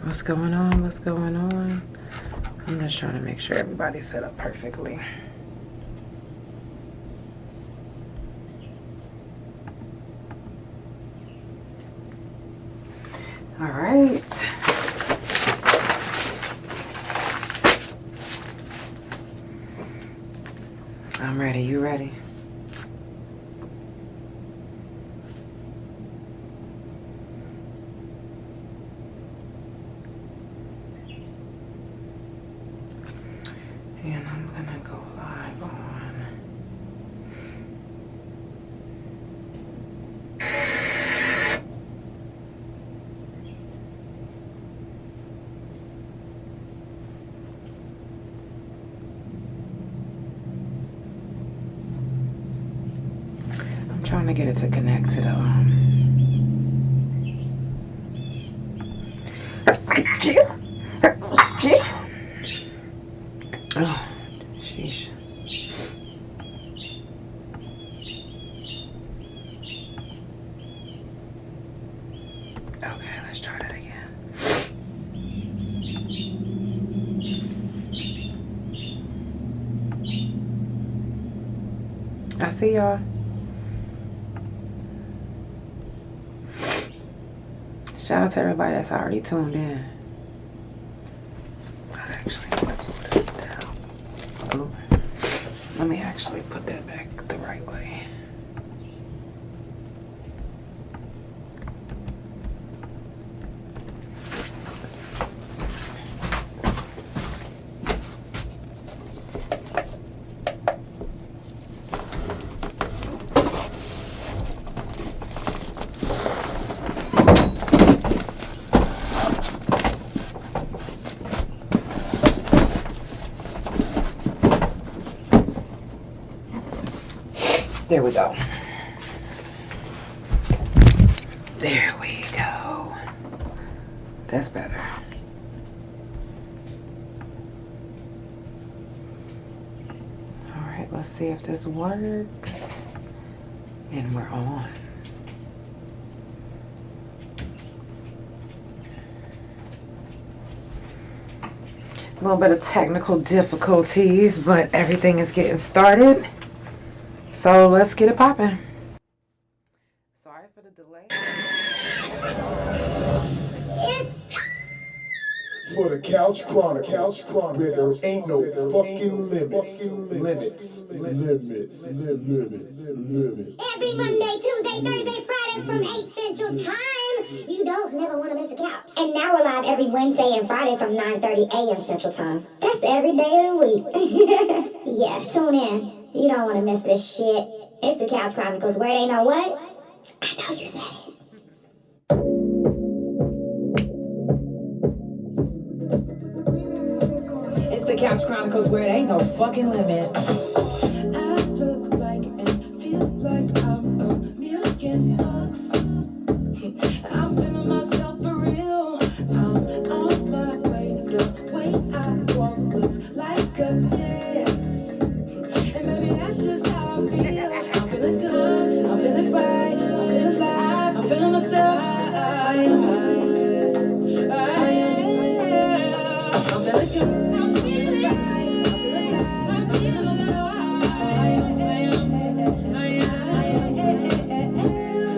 What's going on? What's going on? I'm just trying to make sure everybody's set up perfectly. All right. I'm ready. You ready? And I'm gonna go live on I'm trying to get it to connect to the oh, sheesh. Okay, let's try that again. I see y'all. Shout out to everybody that's already tuned in. Let me actually put that back the right way. There we go. There we go. That's better. All right, let's see if this works. And we're on. A little bit of technical difficulties, but everything is getting started. So let's get it popping. Sorry for the delay. It's time for the Couch Chronicles, where there ain't no fucking limits. Every Monday, Tuesday, Thursday, Friday from 8 Central Time. You don't never want to miss a couch. And now we're live every Wednesday and Friday from 9:30 a.m. Central Time. That's every day of the week. Yeah, tune in. You don't want to miss this shit. It's the Couch Chronicles, where it ain't no what? I know you said it. It's the Couch Chronicles, where it ain't no fucking limits. I look like and feel like I'm $1,000,000. I'm feeling myself for real. I'm on my way. The way I walk looks like a dance. And baby, that's just how I feel. I'm feeling good. I'm feeling right. I'm feeling alive. I'm feeling myself. I am. I'm feeling good. I'm feeling right. I'm feeling alive. I'm feeling alive.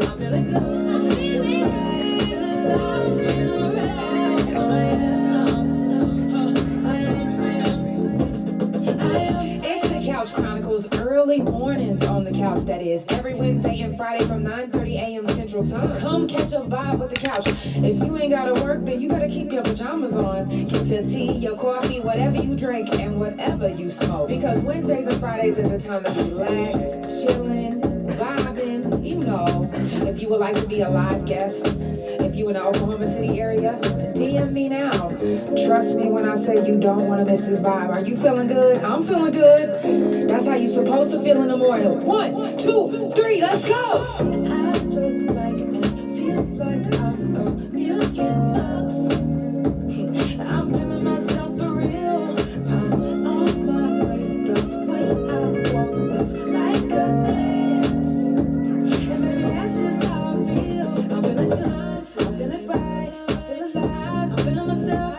I'm feeling good. It's every Wednesday and Friday from 9:30 a.m. Central Time. Come catch a vibe with the couch. If you ain't gotta work, then you better keep your pajamas on. Get your tea, your coffee, whatever you drink, and whatever you smoke. Because Wednesdays and Fridays is the time to relax, chilling, vibing, you know. If you would like to be a live guest, if you in the Oklahoma City area, DM me now. Trust me when I say you don't want to miss this vibe. Are you feeling good? I'm feeling good. That's how you're supposed to feel in the morning. 1, 2, 3, let's go. I look like and feel like I'm a million bucks. I'm feeling myself for real. I'm on my way. The way I walk looks like a dance. And maybe that's just how I feel. I'm feeling good. I'm feeling right. I feel alive. I'm feeling myself.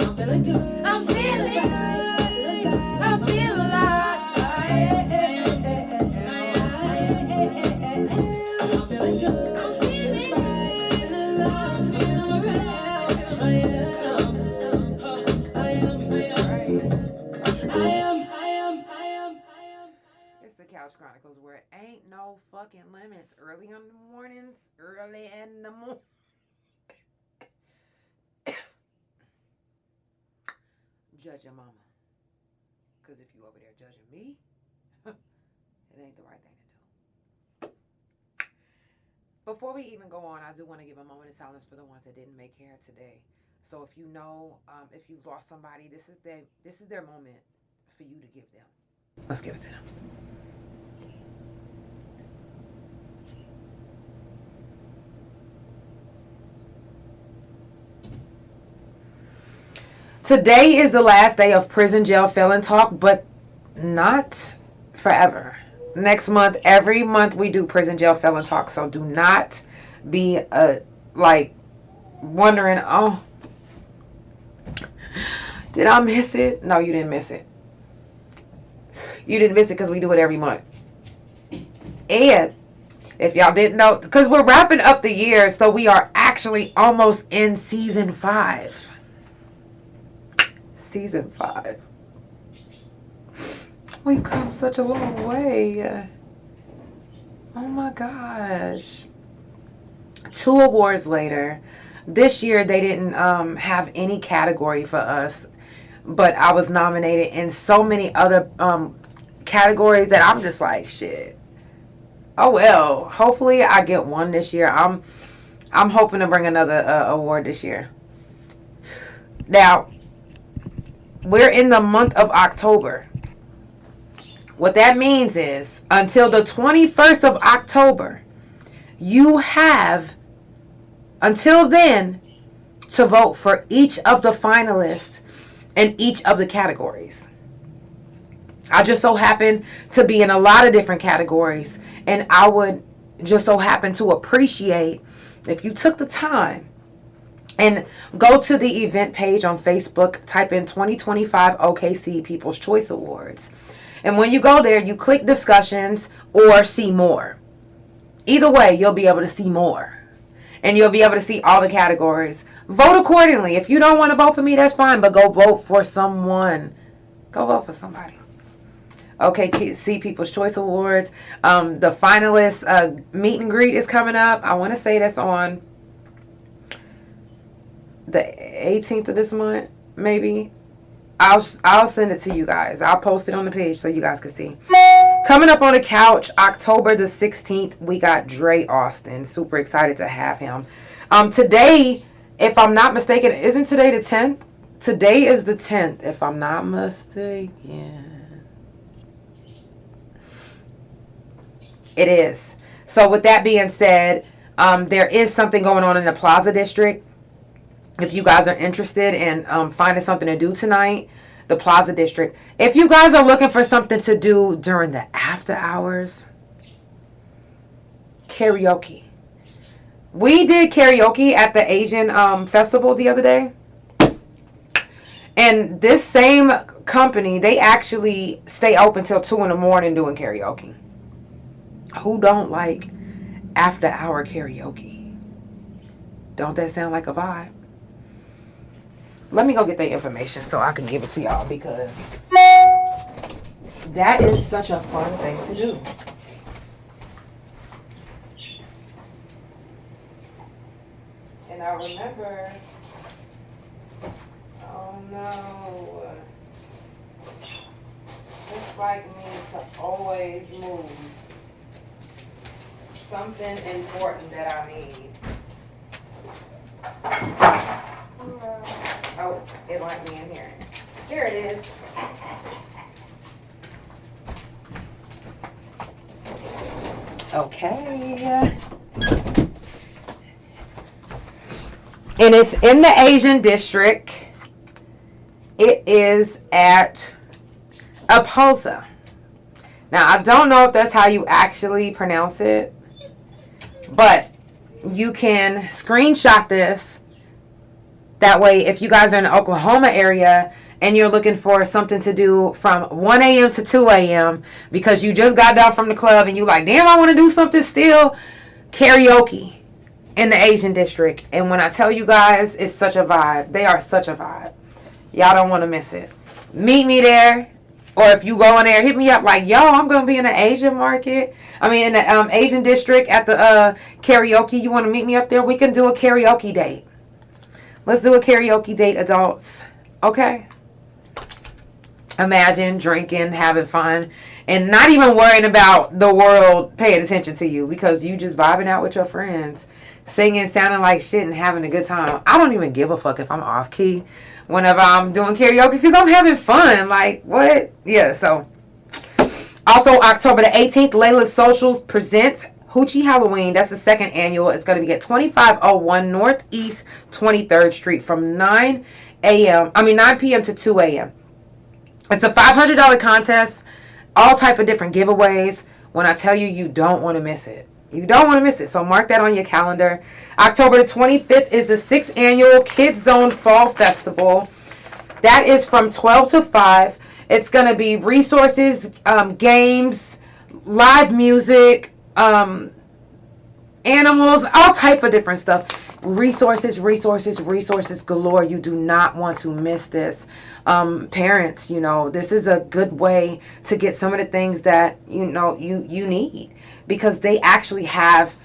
I'm feeling good. I'm feeling right. I feel alive. I'm feeling good. I'm feeling right. Feeling alive. Feeling alright. I am. It's the Couch Chronicles, where it ain't no fucking limits. Early in the mornings, early in the morning. Judge your mama. Because if you over there judging me, it ain't the right thing to do. Before we even go on, I do want to give a moment of silence for the ones that didn't make hair today. So if you know, if you've lost somebody, this is their moment for you to give them. Let's give it to them. Today is the last day of prison jail felon talk, but not forever. Next month, every month we do prison jail felon talk, so do not be wondering, oh, did I miss it? No, you didn't miss it. You didn't miss it because we do it every month. And if y'all didn't know, because we're wrapping up the year, so we are actually almost in season 5. Season 5. We've come such a long way. Oh my gosh. 2 awards later. This year they didn't have any category for us, but I was nominated in so many other categories that I'm just like, shit. Oh well. Hopefully I get one this year. I'm hoping to bring another award this year. Now, we're in the month of October. What that means is until the 21st of October, you have until then to vote for each of the finalists in each of the categories. I just so happen to be in a lot of different categories, and I would just so happen to appreciate if you took the time and go to the event page on Facebook, type in 2025 OKC People's Choice Awards. And when you go there, you click discussions or see more. Either way, you'll be able to see more. And you'll be able to see all the categories. Vote accordingly. If you don't want to vote for me, that's fine, but go vote for someone. Go vote for somebody. OKC People's Choice Awards. The finalists meet and greet is coming up. I want to say that's on the 18th of this month, maybe. I'll send it to you guys. I'll post it on the page so you guys can see. Coming up on the couch, October the 16th, we got Dre Austin. Super excited to have him. Today, if I'm not mistaken, isn't today the 10th? Today is the 10th, if I'm not mistaken. It is. So with that being said, there is something going on in the Plaza District. If you guys are interested in finding something to do tonight, the Plaza District. If you guys are looking for something to do during the after hours, karaoke. We did karaoke at the Asian festival the other day. And this same company, they actually stay open till 2 in the morning doing karaoke. Who don't like after hour karaoke? Don't that sound like a vibe? Let me go get the information so I can give it to y'all, because That is such a fun thing to do. And I remember, oh no, it's like me to always move something important that I need. Oh, it might be in here. Here it is. Okay. And it's in the Asian district. It is at Apolsa. Now, I don't know if that's how you actually pronounce it, but you can screenshot this. That way, if you guys are in the Oklahoma area and you're looking for something to do from 1 a.m. to 2 a.m. because you just got down from the club and you like, damn, I want to do something still, karaoke in the Asian district. And when I tell you guys, it's such a vibe. They are such a vibe. Y'all don't want to miss it. Meet me there. Or if you go in there, hit me up like, yo, I'm going to be in the Asian market. I mean, in the Asian district at the karaoke. You want to meet me up there? We can do a karaoke date. Let's do a karaoke date, adults. Okay? Imagine drinking, having fun, and not even worrying about the world paying attention to you because you just vibing out with your friends, singing, sounding like shit, and having a good time. I don't even give a fuck if I'm off key whenever I'm doing karaoke because I'm having fun. Like, what? Yeah, so. Also, October the 18th, Layla's Social presents Hoochie Halloween. That's the second annual. It's going to be at 2501 Northeast 23rd Street from 9 p.m. to 2 a.m. It's a $500 contest, all type of different giveaways. When I tell you, you don't want to miss it. You don't want to miss it. So mark that on your calendar. October the 25th is the 6th annual Kids Zone Fall Festival. That is from 12 to 5. It's going to be resources, games, live music, animals, all type of different stuff. Resources galore. You do not want to miss this. Parents, this is a good way to get some of the things that you need, because they actually have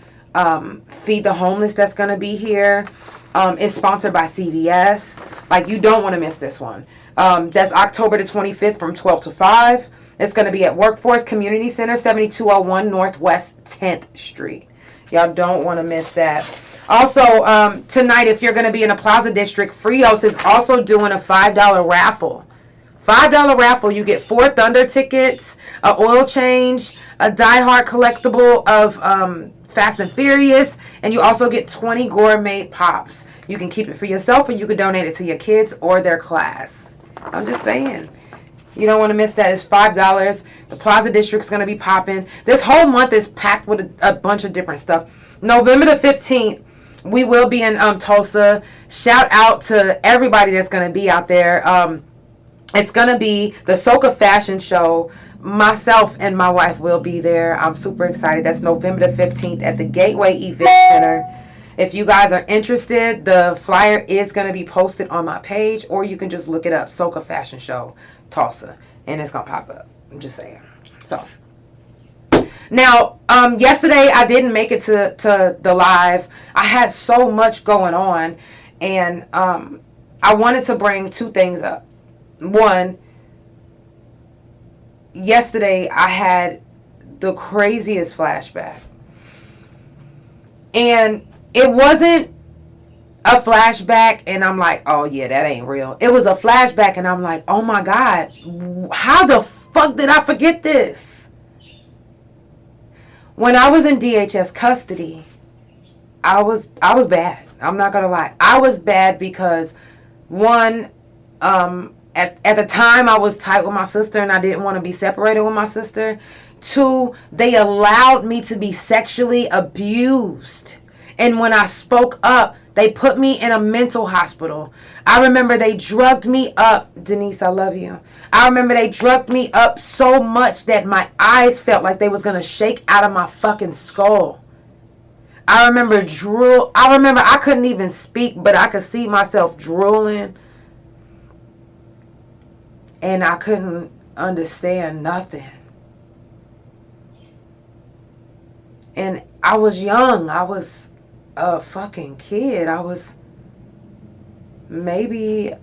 Feed the Homeless that's going to be here. It's sponsored by CVS. Like, you don't want to miss this one. That's October the 25th from 12 to 5. It's going to be at Workforce Community Center, 7201 Northwest 10th Street. Y'all don't want to miss that. Also, tonight, if you're going to be in a Plaza District, Frios is also doing a $5 raffle. $5 raffle. You get 4 Thunder tickets, an oil change, a Die Hard collectible of Fast and Furious, and you also get 20 gourmet pops. You can keep it for yourself, or you could donate it to your kids or their class. I'm just saying. You don't want to miss that. It's $5. The Plaza District's going to be popping. This whole month is packed with a bunch of different stuff. November the 15th, we will be in Tulsa. Shout out to everybody that's going to be out there. It's going to be the Soca Fashion Show. Myself and my wife will be there. I'm super excited. That's November the 15th at the Gateway Event Center. If you guys are interested, the flyer is going to be posted on my page, or you can just look it up, Soca Fashion Show, Tulsa, and it's going to pop up. I'm just saying. So, now, yesterday I didn't make it to the live. I had so much going on, and I wanted to bring 2 things up. One, yesterday I had the craziest flashback. And it wasn't a flashback and I'm like, oh yeah, that ain't real. It was a flashback and I'm like, oh my God, how the fuck did I forget this? When I was in DHS custody, I was bad. I'm not gonna lie. I was bad because, one, at the time I was tight with my sister and I didn't want to be separated with my sister. 2, they allowed me to be sexually abused. And when I spoke up, they put me in a mental hospital. I remember they drugged me up. Denise, I love you. I remember they drugged me up so much that my eyes felt like they was going to shake out of my fucking skull. I remember I couldn't even speak, but I could see myself drooling. And I couldn't understand nothing. And I was young. I was a fucking kid. I was maybe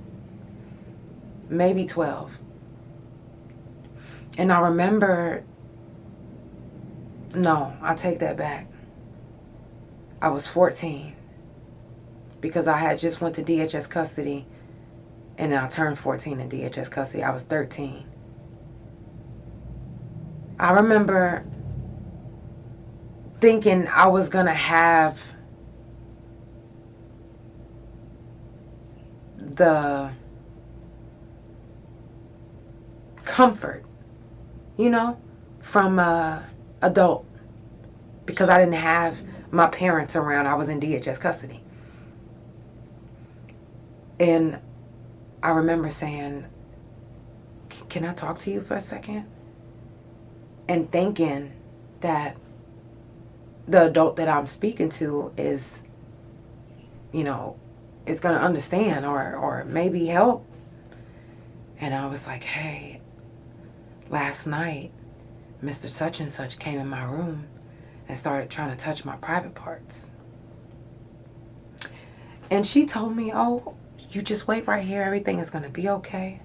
12. And I remember, no, I take that back. I was 14 because I had just went to DHS custody, and then I turned 14 in DHS custody. I was 13. I remember thinking I was going to have the comfort, from a adult, because I didn't have my parents around. I was in DHS custody. And I remember saying, can I talk to you for a second? And thinking that the adult that I'm speaking to is, is going to understand or maybe help. And I was like, hey, last night, Mr. Such and Such came in my room and started trying to touch my private parts. And she told me, oh, you just wait right here. Everything is going to be okay.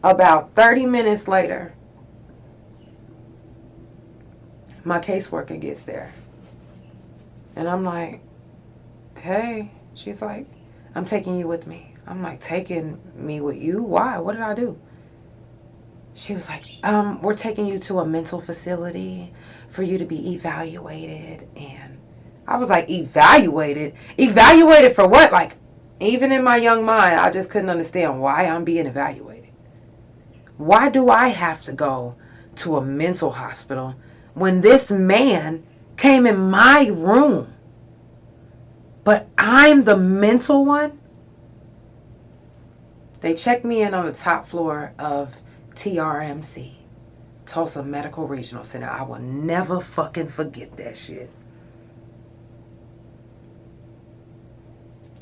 About 30 minutes later, my caseworker gets there. And I'm like, hey. She's like, I'm taking you with me. I'm like, taking me with you? Why? What did I do? She was like, we're taking you to a mental facility for you to be evaluated. And I was like, evaluated? Evaluated for what? Like, even in my young mind, I just couldn't understand why I'm being evaluated. Why do I have to go to a mental hospital when this man came in my room? But I'm the mental one? They checked me in on the top floor of TRMC, Tulsa Medical Regional Center. I will never fucking forget that shit.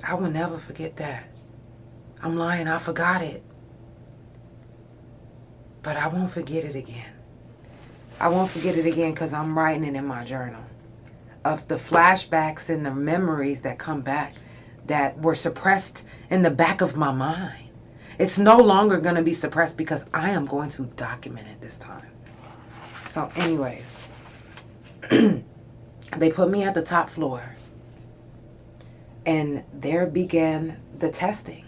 I will never forget that. I'm lying, I forgot it. But I won't forget it again. I won't forget it again because I'm writing it in my journal of the flashbacks and the memories that come back that were suppressed in the back of my mind. It's no longer going to be suppressed because I am going to document it this time. So anyways, they put me at the top floor. And there began the testing.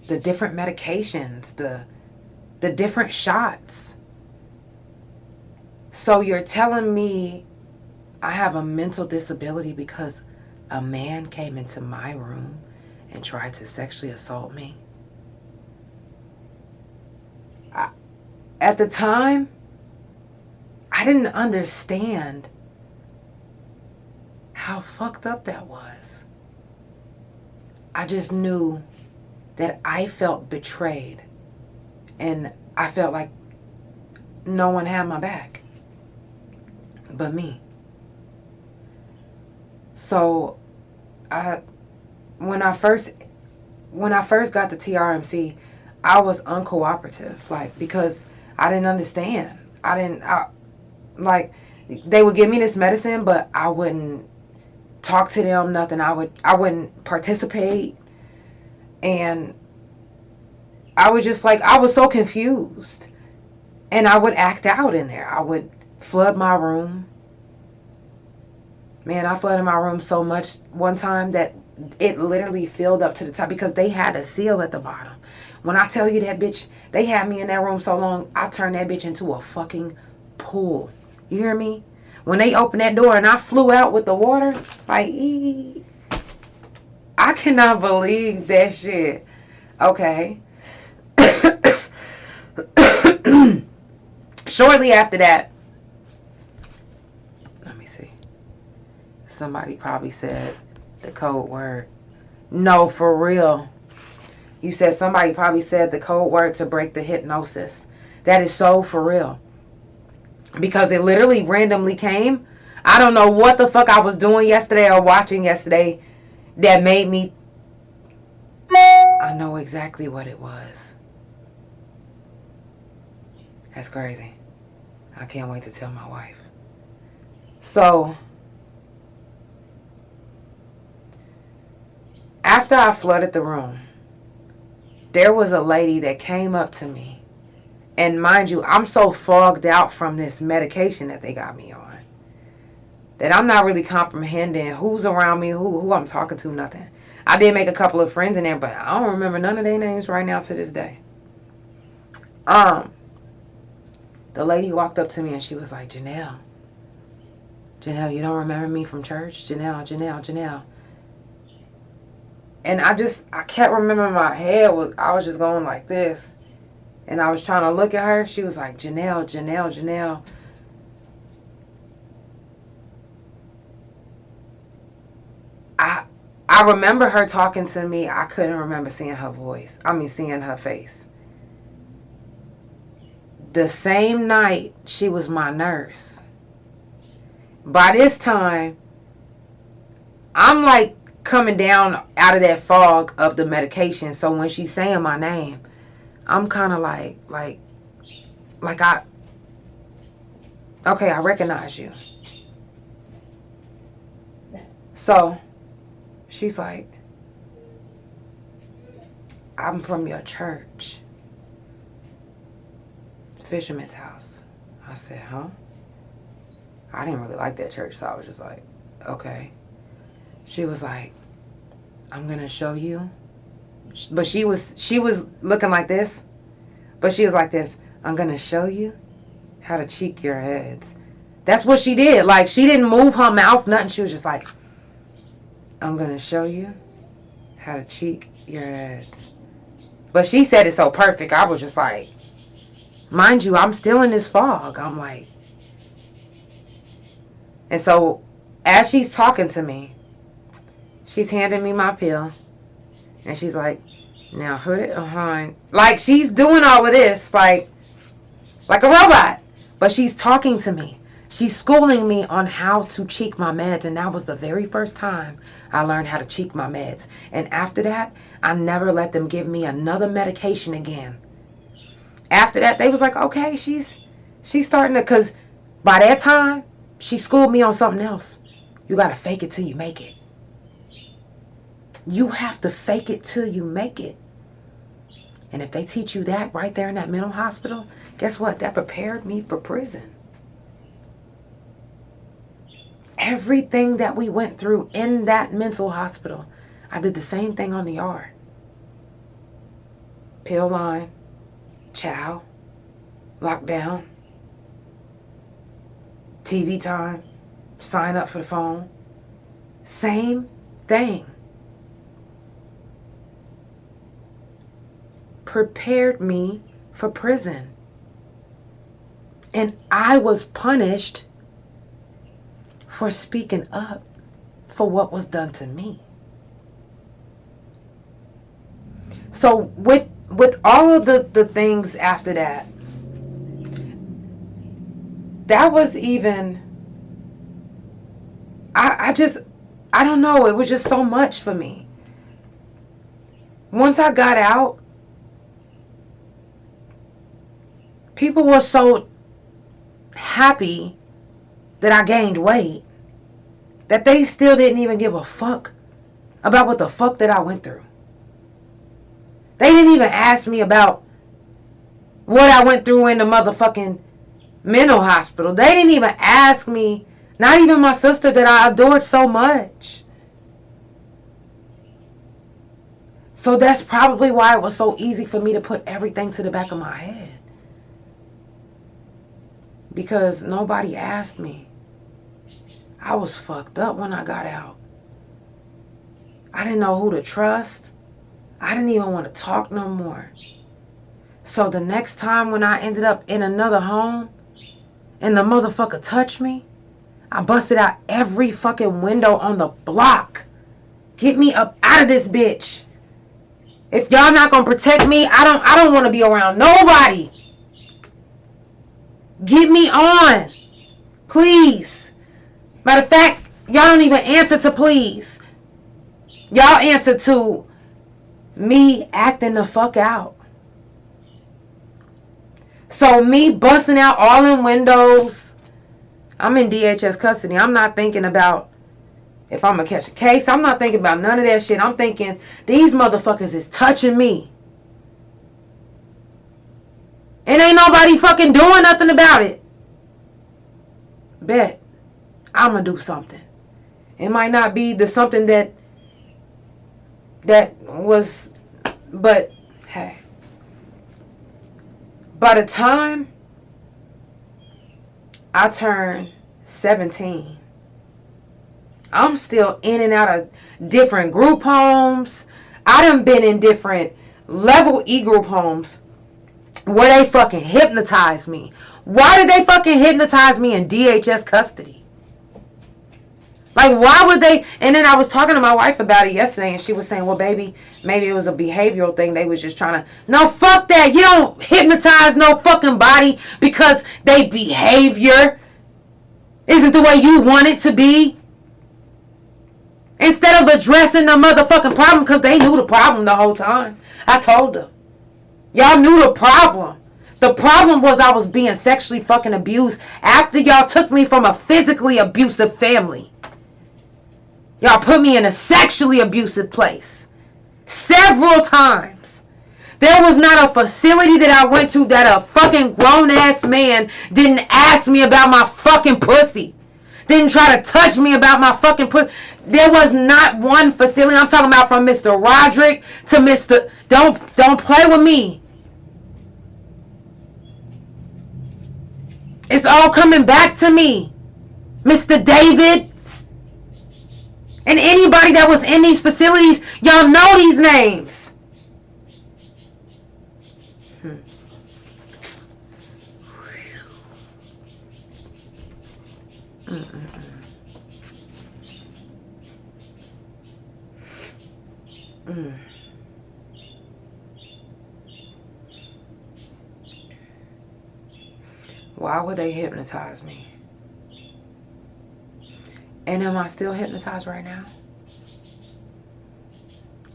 The different medications, the different shots. So you're telling me I have a mental disability because a man came into my room and tried to sexually assault me? At the time, I didn't understand how fucked up that was. I just knew that I felt betrayed and I felt like no one had my back but me. So when I first got to TRMC, I was uncooperative, because I didn't understand. They would give me this medicine, but I wouldn't talk to them, nothing. I wouldn't participate. And I was just I was so confused. And I would act out in there. I would flood my room. Man, I flooded my room so much one time that it literally filled up to the top because they had a seal at the bottom. When I tell you that bitch, they had me in that room so long, I turned that bitch into a fucking pool. You hear me? When they opened that door and I flew out with the water, I cannot believe that shit. Okay. Shortly after that, let me see. Somebody probably said the code word. No, for real. You said somebody probably said the code word to break the hypnosis. That is so for real. Because it literally randomly came. I don't know what the fuck I was doing yesterday or watching yesterday that made me... I know exactly what it was. That's crazy. I can't wait to tell my wife. So, after I flooded the room, there was a lady that came up to me. And mind you, I'm so fogged out from this medication that they got me on that I'm not really comprehending who's around me, who I'm talking to, nothing. I did make a couple of friends in there, but I don't remember none of their names right now to this day. The lady walked up to me and she was like, Janelle, you don't remember me from church? Janelle. And I kept remembering my head I was just going like this. And I was trying to look at her. She was like, Janelle. I remember her talking to me. I couldn't remember seeing her face. The same night, she was my nurse. By this time, I'm like coming down out of that fog of the medication. So when she's saying my name, I'm kind of like I recognize you. So she's like, I'm from your church, Fisherman's House. I said, huh? I didn't really like that church, so I was just like, okay. She was like, I'm gonna show you. But she was looking like this. But she was like this, I'm gonna show you how to cheek your heads. That's what she did. Like, she didn't move her mouth, nothing. She was just like, I'm gonna show you how to cheek your heads. But she said it so perfect. I was just like, mind you, I'm still in this fog. I'm like, and so as she's talking to me, she's handing me my pill. And she's like, now hood it behind. Like, she's doing all of this like a robot. But she's talking to me. She's schooling me on how to cheek my meds. And that was the very first time I learned how to cheek my meds. And after that, I never let them give me another medication again. After that, they was like, okay, she's starting to, because by that time, she schooled me on something else. You got to fake it till you make it. You have to fake it till you make it. And if they teach you that right there in that mental hospital, guess what? That prepared me for prison. Everything that we went through in that mental hospital, I did the same thing on the yard. Pill line, chow, lockdown, TV time, sign up for the phone. Same thing. Prepared me for prison. And I was punished for speaking up for what was done to me. So with all of the things after that, that was even, I don't know, it was just so much for me. Once I got out, people were so happy that I gained weight that they still didn't even give a fuck about what the fuck that I went through. They didn't even ask me about what I went through in the motherfucking mental hospital. They didn't even ask me, not even my sister that I adored so much. So that's probably why it was so easy for me to put everything to the back of my head. Because nobody asked me. I was fucked up when I got out. I didn't know who to trust. I didn't even want to talk no more. So the next time when I ended up in another home and the motherfucker touched me, I busted out every fucking window on the block. Get me up out of this bitch. If y'all not gonna protect me, I don't want to be around nobody. Get me on. Please. Matter of fact, y'all don't even answer to please. Y'all answer to me acting the fuck out. So me busting out all in windows, I'm in DHS custody. I'm not thinking about if I'm going to catch a case. I'm not thinking about none of that shit. I'm thinking these motherfuckers is touching me. And ain't nobody fucking doing nothing about it. Bet. I'm going to do something. It might not be the something that was, but hey. By the time I turned 17, I'm still in and out of different group homes. I done been in different level E group homes where they fucking hypnotized me. Why did they fucking hypnotize me in DHS custody? Like, why would they? And then I was talking to my wife about it yesterday, and she was saying, well, baby, maybe it was a behavioral thing. They was just trying to. No, fuck that. You don't hypnotize no fucking body because they behavior isn't the way you want it to be. Instead of addressing the motherfucking problem, because they knew the problem the whole time. I told them. Y'all knew the problem. The problem was I was being sexually fucking abused after y'all took me from a physically abusive family. Y'all put me in a sexually abusive place. Several times. There was not a facility that I went to that a fucking grown-ass man didn't ask me about my fucking pussy. Didn't try to touch me about my fucking pussy. There was not one facility. I'm talking about from Mr. Roderick to Mr. Don't play with me. It's all coming back to me. Mr. David. And anybody that was in these facilities, y'all know these names. Why would they hypnotize me? And am I still hypnotized right now?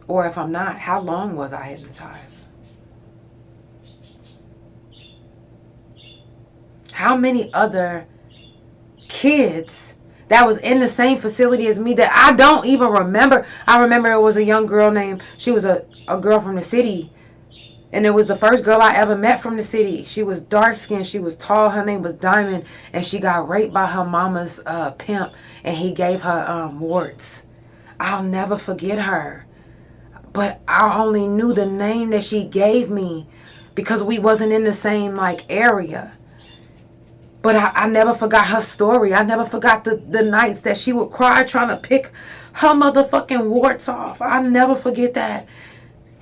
Or if I'm not, how long was I hypnotized? How many other kids that was in the same facility as me that I don't even remember? I remember it was a young girl named, she was a girl from the city. And it was the first girl I ever met from the city. She was dark skinned. She was tall. Her name was Diamond. And she got raped by her mama's pimp. And he gave her warts. I'll never forget her. But I only knew the name that she gave me because we wasn't in the same area. But I never forgot her story. I never forgot the nights that she would cry trying to pick her motherfucking warts off. I'll never forget that.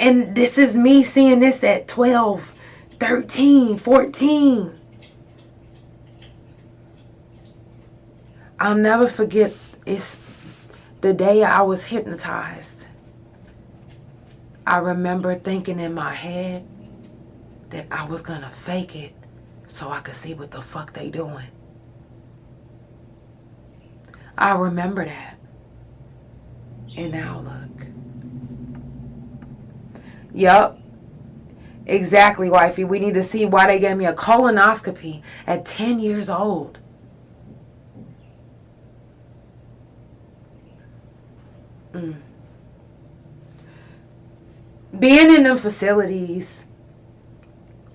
And this is me seeing this at 12, 13, 14. I'll never forget, it's the day I was hypnotized. I remember thinking in my head that I was going to fake it so I could see what the fuck they doing. I remember that. And now look. Yup. Exactly, wifey. We need to see why they gave me a colonoscopy at 10 years old. Being in them facilities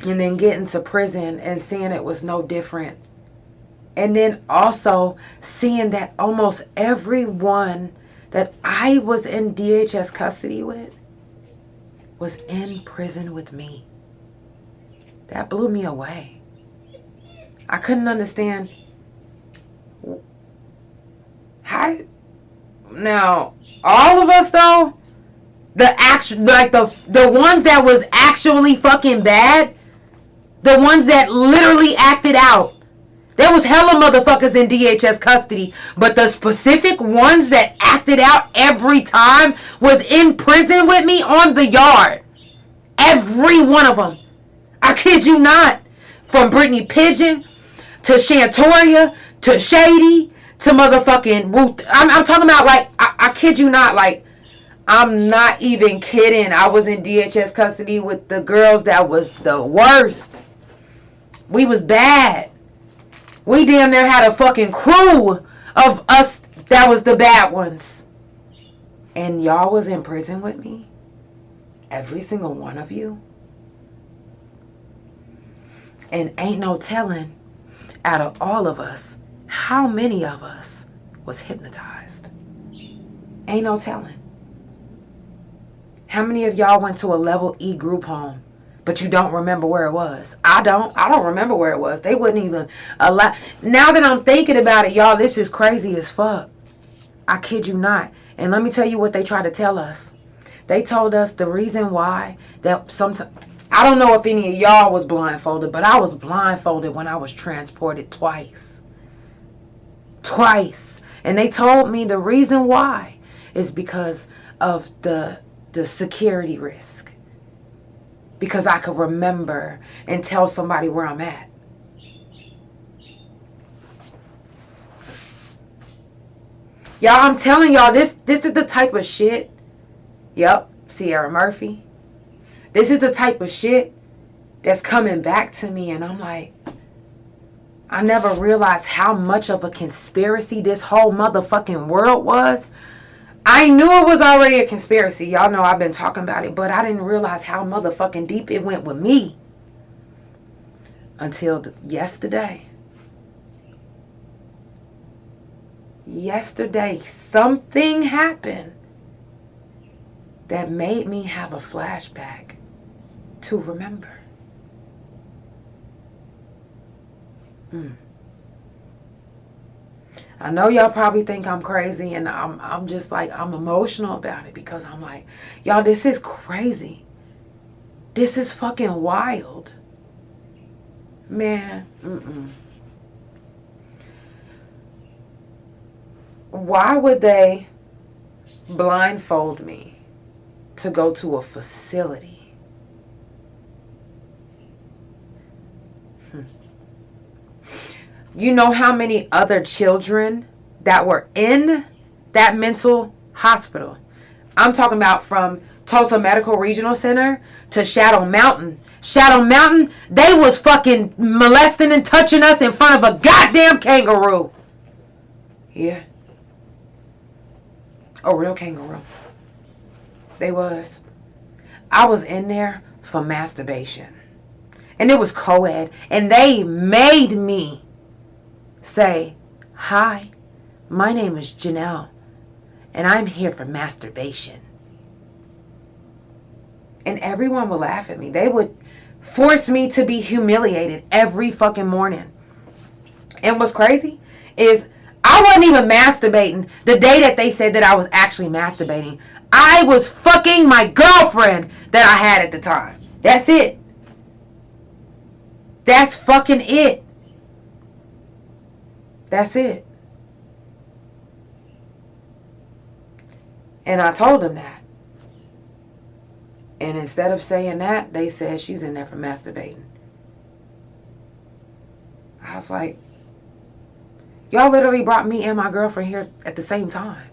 and then getting to prison and seeing it was no different. And then also seeing that almost everyone that I was in DHS custody with was in prison with me. That blew me away. I couldn't understand how. Now, all of us though, the ones that was actually fucking bad, the ones that literally acted out. There was hella motherfuckers in DHS custody, but the specific ones that acted out every time was in prison with me on the yard. Every one of them. I kid you not. From Brittany Pigeon to Shantoria to Shady to motherfucking Ruth. I'm talking about I kid you not, I'm not even kidding. I was in DHS custody with the girls that was the worst. We was bad. We damn near had a fucking crew of us that was the bad ones. And y'all was in prison with me. Every single one of you. And ain't no telling, out of all of us, how many of us was hypnotized. Ain't no telling. How many of y'all went to a level E group home, but you don't remember where it was? I don't remember where it was. They wouldn't even allow. Now that I'm thinking about it, y'all, this is crazy as fuck. I kid you not. And let me tell you what they tried to tell us. They told us the reason why that sometimes, I don't know if any of y'all was blindfolded, but I was blindfolded when I was transported twice. Twice. And they told me the reason why is because of the security risk. Because I could remember and tell somebody where I'm at. Y'all, I'm telling y'all, this is the type of shit. Yep, Sierra Murphy. This is the type of shit that's coming back to me, and I'm like, I never realized how much of a conspiracy this whole motherfucking world was. I knew it was already a conspiracy. Y'all know I've been talking about it, but I didn't realize how motherfucking deep it went with me. Until yesterday. Yesterday, something happened that made me have a flashback to remember. I know y'all probably think I'm crazy, and I'm just like, I'm emotional about it because I'm like, y'all, this is crazy. This is fucking wild. Man, Why would they blindfold me to go to a facility? You know how many other children that were in that mental hospital? I'm talking about from Tulsa Medical Regional Center to Shadow Mountain. Shadow Mountain, they was fucking molesting and touching us in front of a goddamn kangaroo. Yeah. A real kangaroo. They was. I was in there for masturbation. And it was co-ed. And they made me say, "Hi, my name is Janelle, and I'm here for masturbation." And everyone would laugh at me. They would force me to be humiliated every fucking morning. And what's crazy is I wasn't even masturbating the day that they said that I was actually masturbating. I was fucking my girlfriend that I had at the time. That's it. That's fucking it. That's it. And I told them that. And instead of saying that, they said she's in there for masturbating. I was like, y'all literally brought me and my girlfriend here at the same time.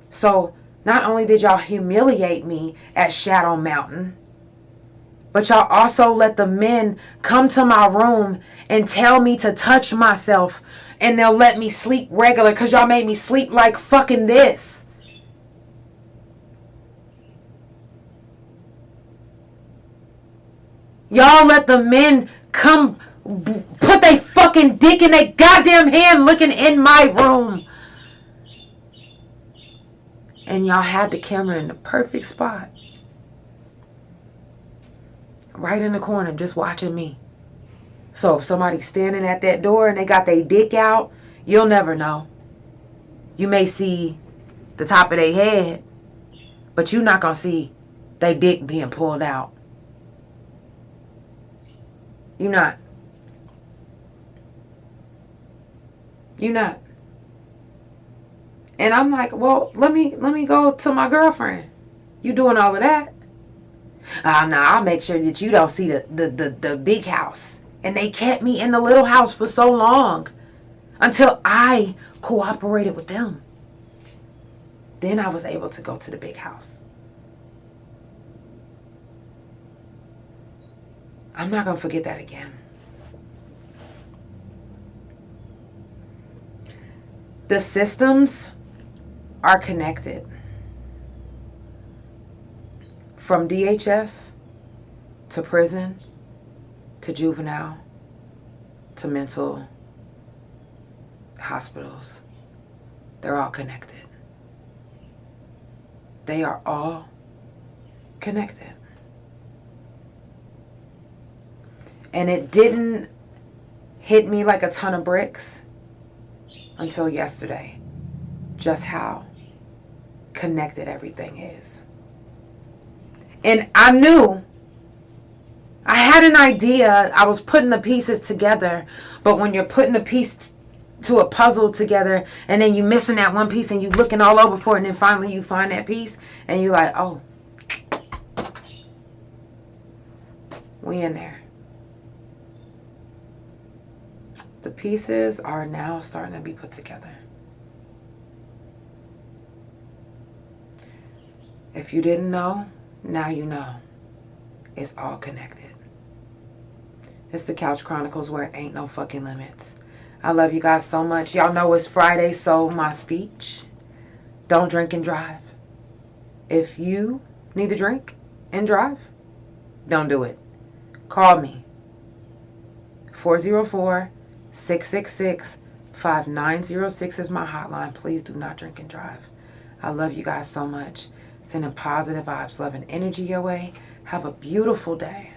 So, not only did y'all humiliate me at Shadow Mountain, but y'all also let the men come to my room and tell me to touch myself, and they'll let me sleep regular because y'all made me sleep like fucking this. Y'all let the men come put their fucking dick in their goddamn hand looking in my room. And y'all had the camera in the perfect spot. Right in the corner, just watching me. So if somebody's standing at that door and they got their dick out, you'll never know. You may see the top of their head, but you're not going to see their dick being pulled out. You're not. You're not. And I'm like, well, let me go to my girlfriend. You doing all of that? I'll make sure that you don't see the big house. And they kept me in the little house for so long until I cooperated with them. Then I was able to go to the big house. I'm not going to forget that again. The systems are connected. From DHS to prison to juvenile to mental hospitals. They're all connected. They are all connected. And it didn't hit me like a ton of bricks until yesterday, just how connected everything is. And I knew, I had an idea, I was putting the pieces together, but when you're putting a piece to a puzzle together and then you missing that one piece and you looking all over for it and then finally you find that piece and you're like, oh, we in there. The pieces are now starting to be put together. If you didn't know, now you know. It's all connected. It's the Couch Chronicles where it ain't no fucking limits. I love you guys so much. Y'all know it's Friday, so my speech. Don't drink and drive. If you need to drink and drive, don't do it. Call me. 404-666-5906 is my hotline. Please do not drink and drive. I love you guys so much. Sending positive vibes, love, and energy your way. Have a beautiful day.